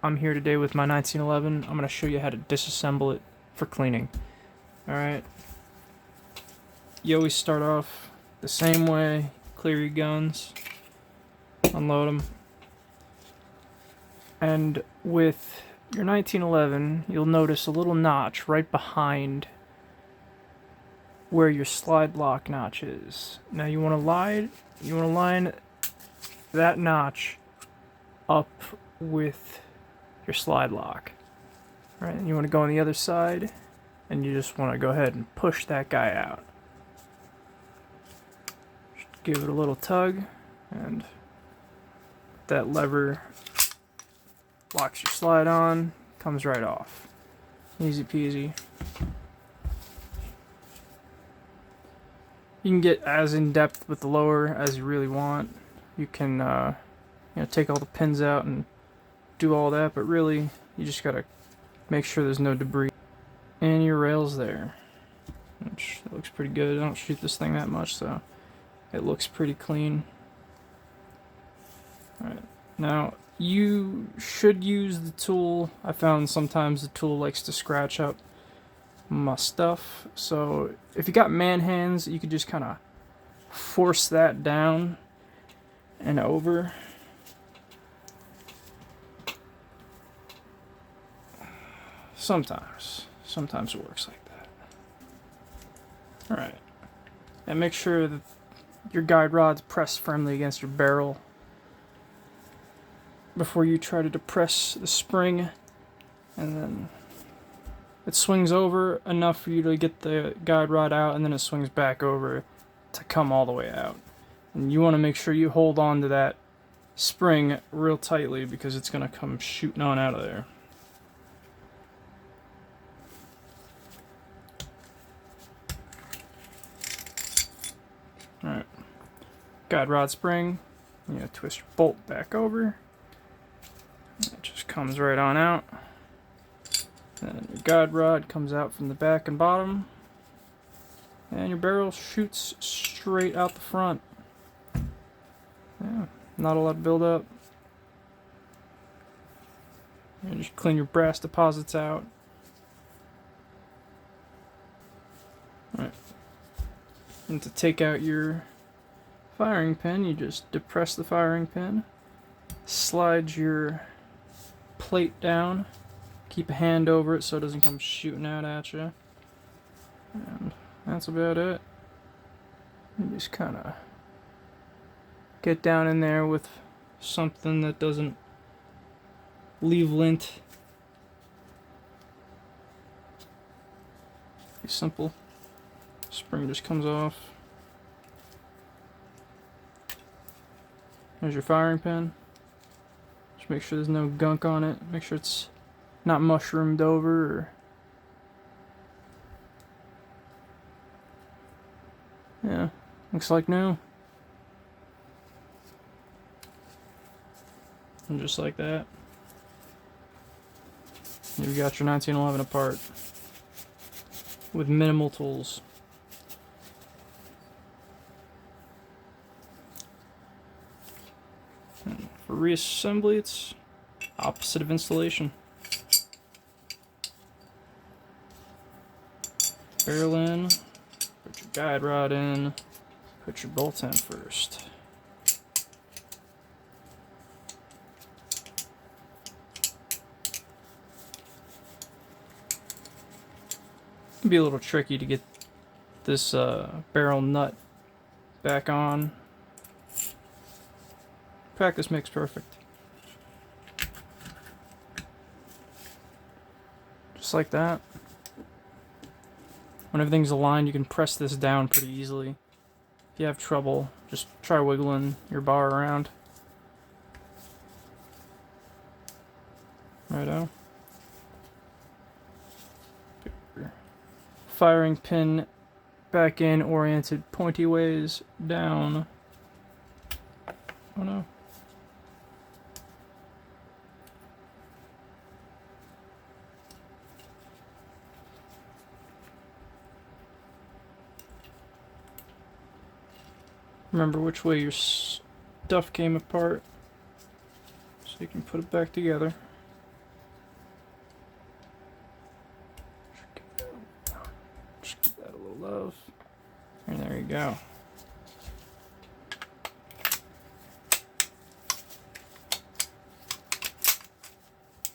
I'm here today with my 1911. I'm going to show you how to disassemble it for cleaning. Alright, you always start off the same way. Clear your guns, unload them, and with your 1911 you'll notice a little notch right behind where your slide lock notch is. Now you want to line that notch up with your slide lock. Right, and you want to go on the other side, and you just want to go ahead and push that guy out. Just give it a little tug, and that lever locks your slide on, comes right off. Easy peasy. You can get as in depth with the lower as you really want. You can take all the pins out and do all that, but really you just gotta make sure there's no debris. And your rail's there, which looks pretty good. I don't shoot this thing that much, so it looks pretty clean. Alright, now you should use the tool. I found sometimes the tool likes to scratch up my stuff, so if you got man hands, you could just kind of force that down and over. Sometimes it works like that. Alright, and make sure that your guide rod's pressed firmly against your barrel before you try to depress the spring, and then it swings over enough for you to get the guide rod out, and then it swings back over to come all the way out. And you want to make sure you hold on to that spring real tightly, because it's going to come shooting on out of there. Alright, guide rod spring, twist your bolt back over. It just comes right on out. And your guide rod comes out from the back and bottom. And your barrel shoots straight out the front. Yeah, not a lot of build up. And just clean your brass deposits out. Alright. And to take out your firing pin, you just depress the firing pin, slide your plate down, keep a hand over it so it doesn't come shooting out at you, and that's about it. You just kind of get down in there with something that doesn't leave lint. Pretty simple. Spring just comes off. There's your firing pin. Just make sure there's no gunk on it. Make sure it's not mushroomed over or... Yeah, looks like new. And just like that, you've got your 1911 apart with minimal tools. And for reassembly, it's opposite of installation. Barrel in, put your guide rod in, put your bolts in first. It can be a little tricky to get this barrel nut back on. Practice makes perfect. Just like that. When everything's aligned, you can press this down pretty easily. If you have trouble, just try wiggling your bar around. Righto. Put your firing pin back in, oriented pointy ways down. Oh no. Remember which way your stuff came apart, so you can put it back together. go.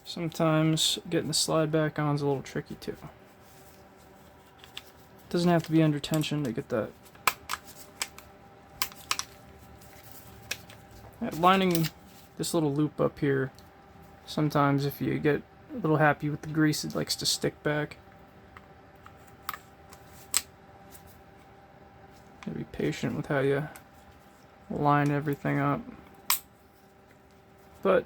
Sometimes getting the slide back on is a little tricky too. Doesn't have to be under tension to get that. Lining this little loop up here, sometimes if you get a little happy with the grease, it likes to stick back. Gotta be patient with how you line everything up. But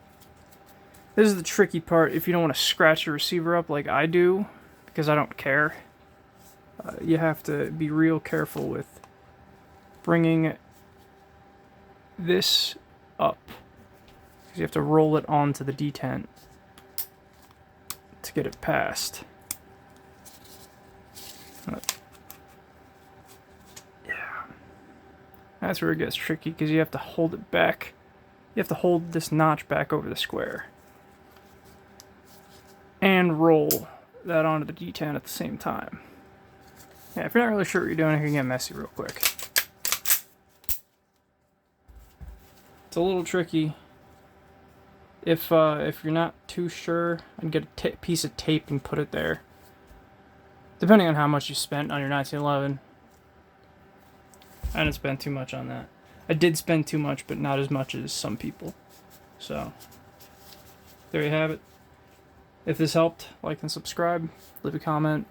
this is the tricky part if you don't want to scratch your receiver up like I do, because I don't care. You have to be real careful with bringing this up, because you have to roll it onto the detent to get it past. Yeah, that's where it gets tricky, because you have to hold it back. You have to hold this notch back over the square and roll that onto the detent at the same time. Yeah, if you're not really sure what you're doing, it can get messy real quick. It's a little tricky. If you're not too sure, I'd get a piece of tape and put it there. Depending on how much you spent on your 1911. I didn't spend too much on that. I did spend too much, but not as much as some people. So, there you have it. If this helped, like and subscribe. Leave a comment.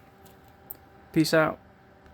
Peace out.